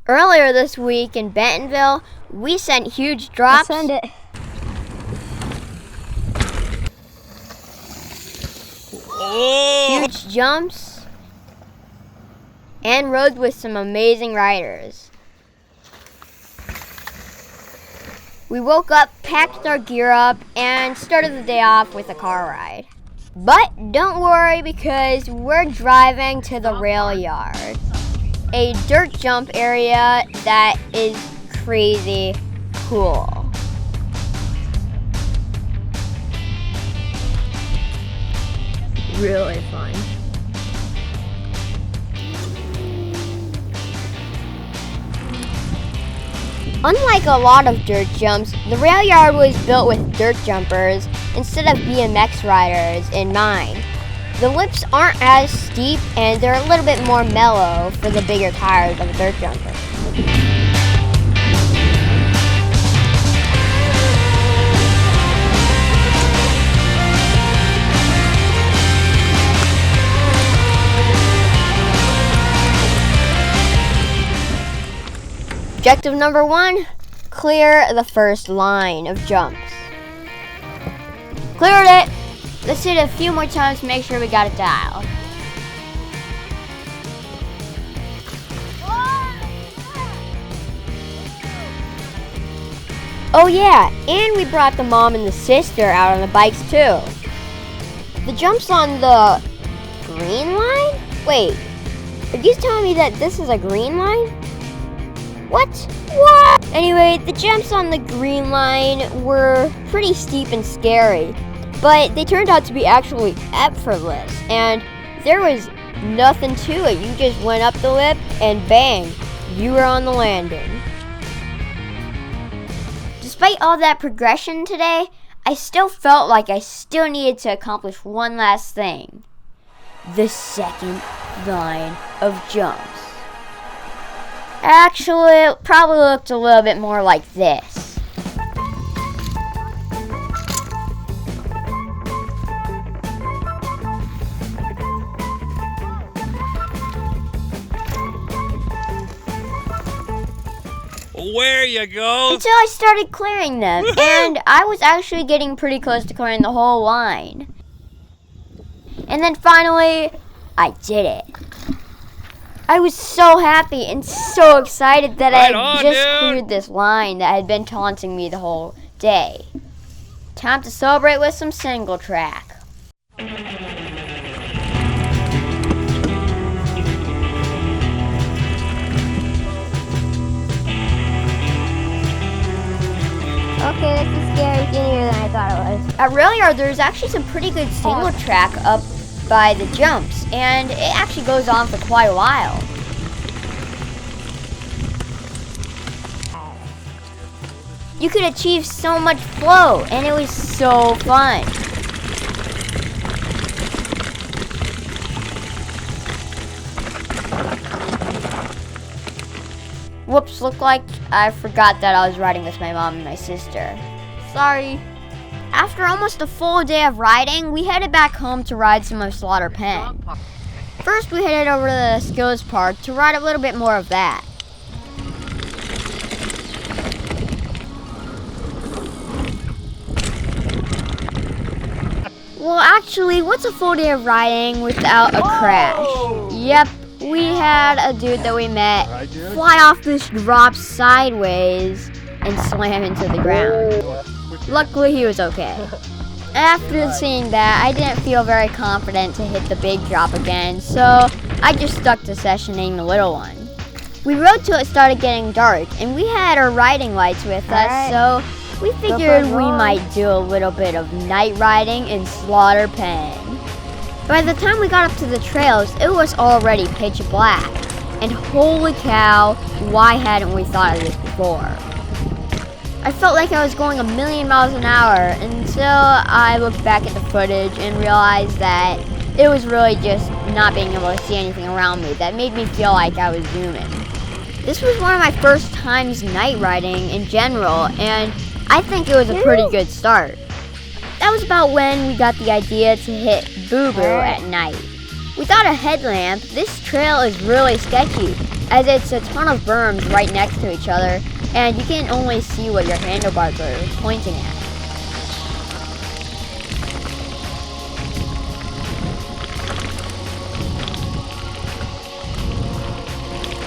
Earlier this week in Bentonville, we sent huge drops. Send it. Huge jumps, and rode with some amazing riders. We woke up, packed our gear up, and started the day off with a car ride. But don't worry, because we're driving to the Railyard, a dirt jump area that is crazy cool. Really fun. Unlike a lot of dirt jumps, the Railyard was built with dirt jumpers instead of BMX riders in mind. The lips aren't as steep and they're a little bit more mellow for the bigger tires of a dirt jumper. Objective number 1, clear the first line of jumps. Cleared it. Let's hit it a few more times to make sure we got it dialed. Oh yeah, and we brought the mom and the sister out on the bikes too. The jumps on the green line? Wait, are you telling me that this is a green line? What? Anyway, the jumps on the green line were pretty steep and scary, but they turned out to be actually effortless, and there was nothing to it. You just went up the lip and bang, you were on the landing. Despite all that progression today, I still felt like I still needed to accomplish one last thing. The second line of jumps. Actually, it probably looked a little bit more like this. Where you go? Until I started clearing them, and I was actually getting pretty close to clearing the whole line. And then finally, I did it. I was so happy and so excited that I had just cleared this line that had been taunting me the whole day. Time to celebrate with some single track. Okay, this is scarier than I thought it was. At Railyard, there's actually some pretty good single track up by the jumps, and it actually goes on for quite a while. You could achieve so much flow, and it was so fun. Whoops, looked like I forgot that I was riding with my mom and my sister. Sorry. After almost a full day of riding, we headed back home to ride some of Slaughter Pen. First, we headed over to the Skills Park to ride a little bit more of that. Well, actually, what's a full day of riding without a crash? Yep, we had a dude that we met fly off this drop sideways and slam into the ground. Luckily, he was okay. After seeing that, I didn't feel very confident to hit the big drop again, so I just stuck to sessioning the little one. We rode till it started getting dark, and we had our riding lights with us, so we figured we might do a little bit of night riding in Slaughter Pen. By the time we got up to the trails, it was already pitch black, and holy cow, why hadn't we thought of this before? I felt like I was going a million miles an hour until I looked back at the footage and realized that it was really just not being able to see anything around me that made me feel like I was zooming. This was one of my first times night riding in general, and I think it was a pretty good start. That was about when we got the idea to hit Boo Boo at night. Without a headlamp, this trail is really sketchy, as it's a ton of berms right next to each other, and you can only see what your handlebars are pointing at.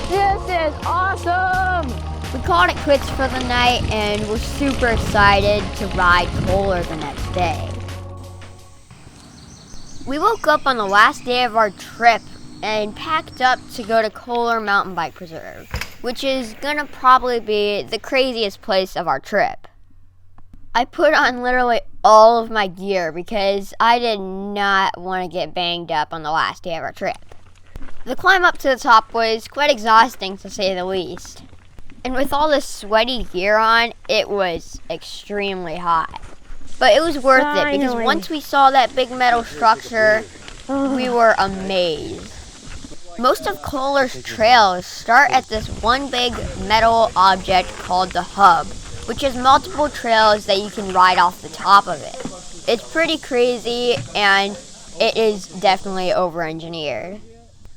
This is awesome! We called it quits for the night, and we're super excited to ride Koehler the next day. We woke up on the last day of our trip and packed up to go to Koehler MTB Preserve, which is gonna probably be the craziest place of our trip. I put on literally all of my gear because I did not want to get banged up on the last day of our trip. The climb up to the top was quite exhausting, to say the least. And with all this sweaty gear on, it was extremely hot. But it was worth it because once we saw that big metal structure, we were amazed. Most of Koehler's trails start at this one big metal object called the hub, which has multiple trails that you can ride off the top of it. It's pretty crazy, and it is definitely over-engineered.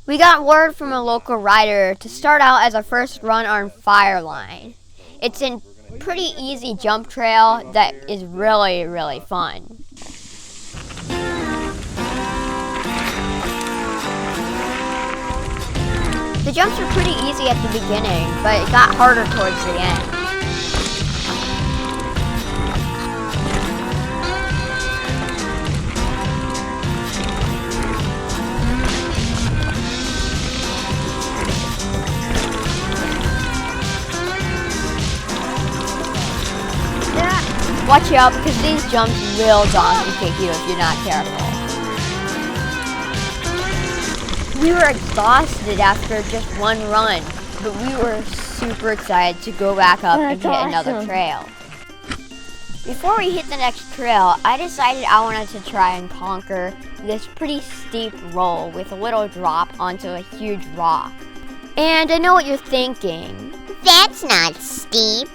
We got word from a local rider to start out as our first run on Fireline. It's a pretty easy jump trail that is really, really fun. The jumps were pretty easy at the beginning, but it got harder towards the end. Watch out, because these jumps will donkey kick you if you're not careful. We were exhausted after just one run, but we were super excited to go back up and hit another trail. Before we hit the next trail, I decided I wanted to try and conquer this pretty steep roll with a little drop onto a huge rock. And I know what you're thinking. That's not steep.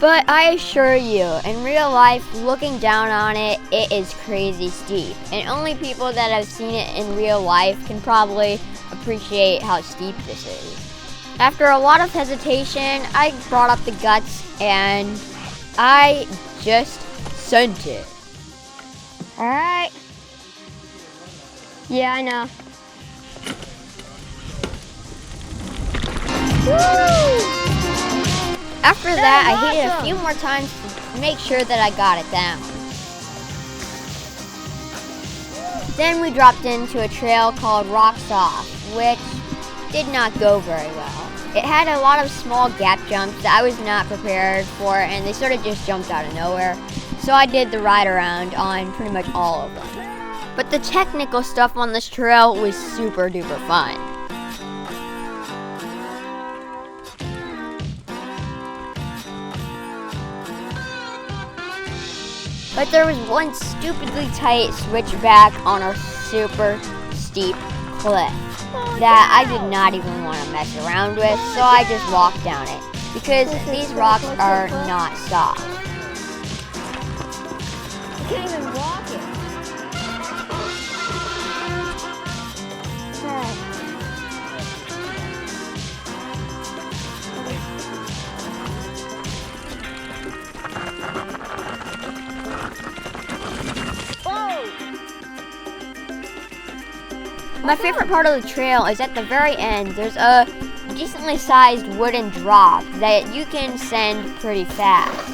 But I assure you, in real life, looking down on it, it is crazy steep. And only people that have seen it in real life can probably appreciate how steep this is. After a lot of hesitation, I brought up the guts and I just sent it. Alright. Yeah, I know. Woo! After that, I hit it a few more times to make sure that I got it down. Then we dropped into a trail called Rocks Off, which did not go very well. It had a lot of small gap jumps that I was not prepared for, and they sort of just jumped out of nowhere. So I did the ride around on pretty much all of them. But the technical stuff on this trail was super duper fun. But there was one stupidly tight switchback on a super steep cliff that I did not even want to mess around with, so I just walked down it because these rocks are not soft. You can't even walk it. My favorite part of the trail is at the very end. There's a decently sized wooden drop that you can send pretty fast,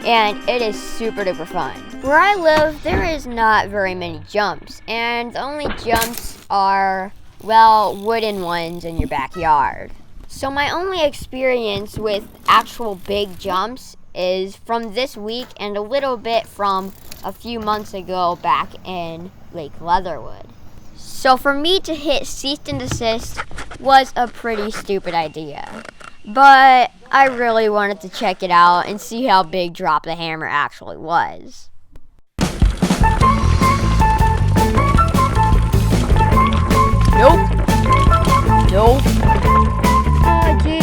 and it is super duper fun. Where I live, there is not very many jumps, and the only jumps are, well, wooden ones in your backyard. So my only experience with actual big jumps is from this week and a little bit from a few months ago back in Lake Leatherwood. So for me to hit cease and desist was a pretty stupid idea. But I really wanted to check it out and see how big Drop the Hammer actually was. Nope. Nope. Oh, geez.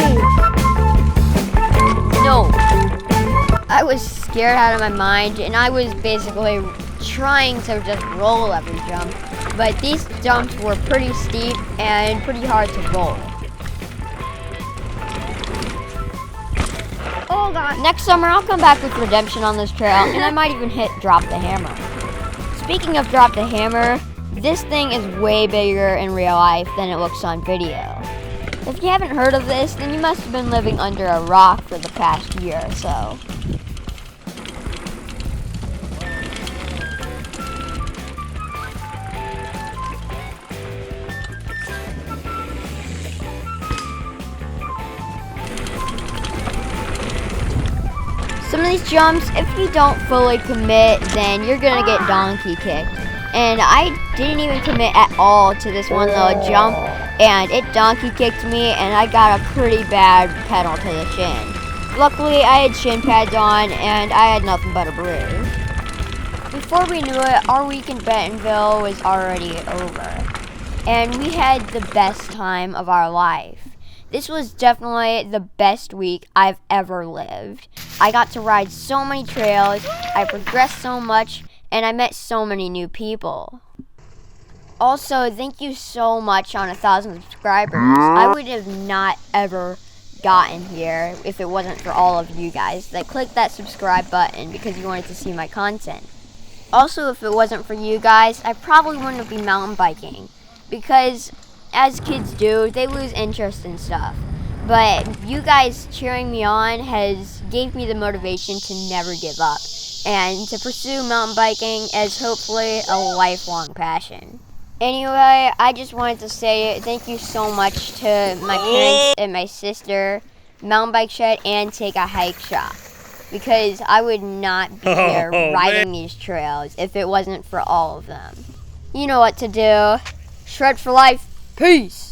No. I was scared out of my mind, and I was basically trying to just roll every jump. But these jumps were pretty steep and pretty hard to roll. Hold on. Next summer, I'll come back with Redemption on this trail, and I might even hit Drop the Hammer. Speaking of Drop the Hammer, this thing is way bigger in real life than it looks on video. If you haven't heard of this, then you must have been living under a rock for the past year or so. Some of these jumps, if you don't fully commit, then you're gonna get donkey kicked. And I didn't even commit at all to this one little jump, and it donkey kicked me, and I got a pretty bad pedal to the shin. Luckily, I had shin pads on, and I had nothing but a bruise. Before we knew it, our week in Bentonville was already over, and we had the best time of our life. This was definitely the best week I've ever lived. I got to ride so many trails, I progressed so much, and I met so many new people. Also, thank you so much on 1,000 subscribers. I would have not ever gotten here if it wasn't for all of you guys that clicked that subscribe button because you wanted to see my content. Also, if it wasn't for you guys, I probably wouldn't be mountain biking because as kids do, they lose interest in stuff. But you guys cheering me on has gave me the motivation to never give up and to pursue mountain biking as hopefully a lifelong passion. Anyway, I just wanted to say thank you so much to my parents and my sister, Mountain Bike Shed, and Take a Hike Shop. Because I would not be here riding these trails if it wasn't for all of them. You know what to do. Shred for life. Peace.